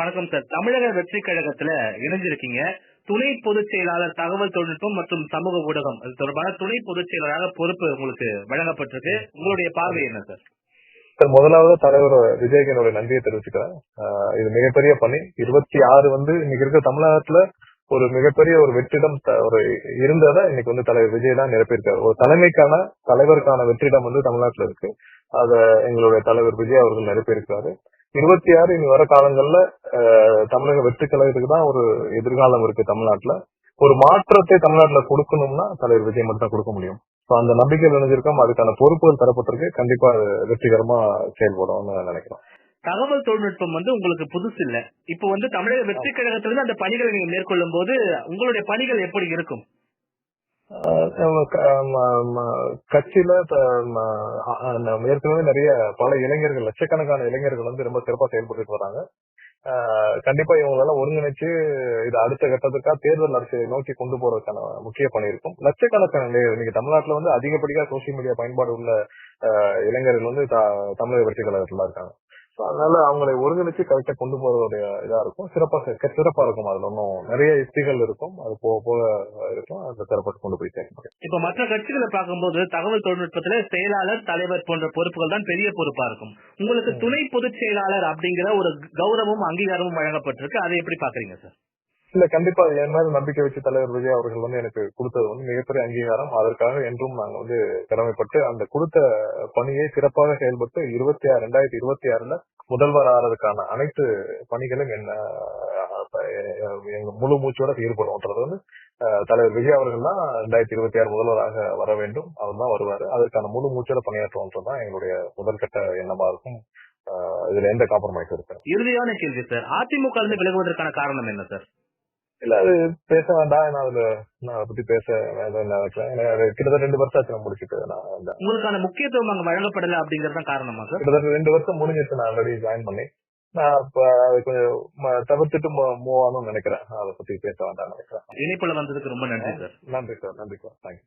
வணக்கம் சார். தமிழக வெற்றி கழகத்துல இணைஞ்சிருக்கீங்க. துணை பொதுச் செயலாளர் தகவல் தொழில்நுட்பம் மற்றும் சமூக ஊடகம் அது தொடர்பான துணை பொதுச் செயலராக பொறுப்பு உங்களுக்கு வழங்கப்பட்டிருக்கு. உங்களுடைய பார்வை என்ன சார்? சார், முதலாவது தலைவர் விஜய்க்கு என்னுடைய நன்றியை தெரிவிச்சுக்கிறேன். இது மிகப்பெரிய பணி. 26 இன்னைக்கு இருக்க தமிழ்நாட்டுல ஒரு மிகப்பெரிய ஒரு வெற்றிடம் ஒரு இருந்ததை இன்னைக்கு தலைவர் விஜய் தான் நிரப்பியிருக்காரு. ஒரு தலைவருக்கான வெற்றிடம் தமிழ்நாட்டுல இருக்கு. அத எங்களுடைய தலைவர் விஜய் அவர்கள் நிரப்பியிருக்காரு. 26 இனி வர காலங்கள்ல தமிழக வெற்றி கழகத்துக்கு தான் ஒரு எதிர்காலம் இருக்கு. தமிழ்நாட்டுல ஒரு மாற்றத்தை தமிழ்நாட்டுல கொடுக்கணும்னா தலைவர் விஜய் மட்டும் தான் கொடுக்க முடியும். அந்த நம்பிக்கையில் நினைஞ்சிருக்கோம். அதுக்கான பொறுப்புகள் தரப்பட்டிருக்கு. கண்டிப்பா வெற்றிகரமா செயல்படும் நினைக்கிறோம். தகவல் தொழில்நுட்பம் உங்களுக்கு புதுசு இல்ல. இப்போ தமிழக வெற்றி கழகத்திலிருந்து அந்த பணிகளை நீங்க மேற்கொள்ளும் போது உங்களுடைய பணிகள் எப்படி இருக்கும்? கட்சியில ஏற்கனவே நிறைய பல இளைஞர்கள், லட்சக்கணக்கான இளைஞர்கள் ரொம்ப சிறப்பா செயல்பட்டு வராங்க. கண்டிப்பா இவங்களெல்லாம் ஒருங்கிணைச்சு இது அடுத்த கட்டத்துக்கா தேர்தல் அரசியலை நோக்கி கொண்டு போறதுக்கான முக்கிய பணி இருக்கும். லட்சக்கணக்கான இன்னைக்கு தமிழ்நாட்டுல அதிகப்படியா சோசியல் மீடியா பயன்பாடு உள்ள இளைஞர்கள் தமிழக வெற்றி கழகத்துல இருக்காங்க. அதனால அவங்களை ஒருங்கிணைச்சு கரெக்டா கொண்டு போறதுடைய இதா இருக்கும். சிறப்பா இருக்கும். அதுல ஒன்னும் நிறைய யுக்திகள் இருக்கும். அது போக போக இருக்கும். அதை சிறப்பாக கொண்டு போய் சேர்க்க. இப்ப மற்ற கட்சிகளை பார்க்கும்போது தகவல் தொழில்நுட்பத்துல செயலாளர், தலைவர் போன்ற பொறுப்புகள் தான் பெரிய பொறுப்பா இருக்கும். உங்களுக்கு துணை பொதுச் செயலாளர் அப்படிங்கிற ஒரு கௌரவமும் அங்கீகாரமும் வழங்கப்பட்டிருக்கு. அதை எப்படி பாக்குறீங்க சார்? இல்ல, கண்டிப்பா என் மேல நம்பிக்கை வச்சு தலைவர் விஜய் அவர்கள் எனக்கு கொடுத்தது மிகப்பெரிய அங்கீகாரம். அதற்காக என்றும் நாங்க கடமைப்பட்டு அந்த கொடுத்த பணியை சிறப்பாக செயல்பட்டு 2026 முதல்வர் ஆறதுக்கான அனைத்து பணிகளும் எங்க முழு மூச்சோட ஈடுபடுவோன்றது தலைவர் விஜய் அவர்கள் தான் 2026 முதல்வராக வர வேண்டும். அவர் தான் வருவாரு. அதற்கான முழு மூச்சோட பணியாற்றுவோன்றதுதான் எங்களுடைய முதல் கட்ட எண்ணமா இருக்கும். இதுல எந்த காம்ப்ரமைஸ் இருக்கு? இறுதியான கேள்வி சார், அதிமுக விலகுவதற்கான காரணம் என்ன சார்? இல்ல, அது பேச வேண்டாம். நான் அதை பத்தி பேச கிட்டத்தட்ட 2 வருஷம் ஆச்சு முடிச்சுட்டு. உங்களுக்கான முக்கியத்துவம் அங்க வழங்கப்படல அப்படிங்கறது காரணமா சார்? கிட்டத்தட்ட 2 வருஷம் முடிஞ்சிட்டு நான் ஆல்ரெடி ஜாயின் பண்ணி நான் கொஞ்சம் தவிர்த்துட்டு மூவ் ஆகணும்னு நினைக்கிறேன். அதை பத்தி பேச வேண்டாம் நினைக்கிறேன். இணைப்புல வந்ததுக்கு ரொம்ப நன்றி சார். நன்றி சார். நன்றி சார். தேங்க்யூ.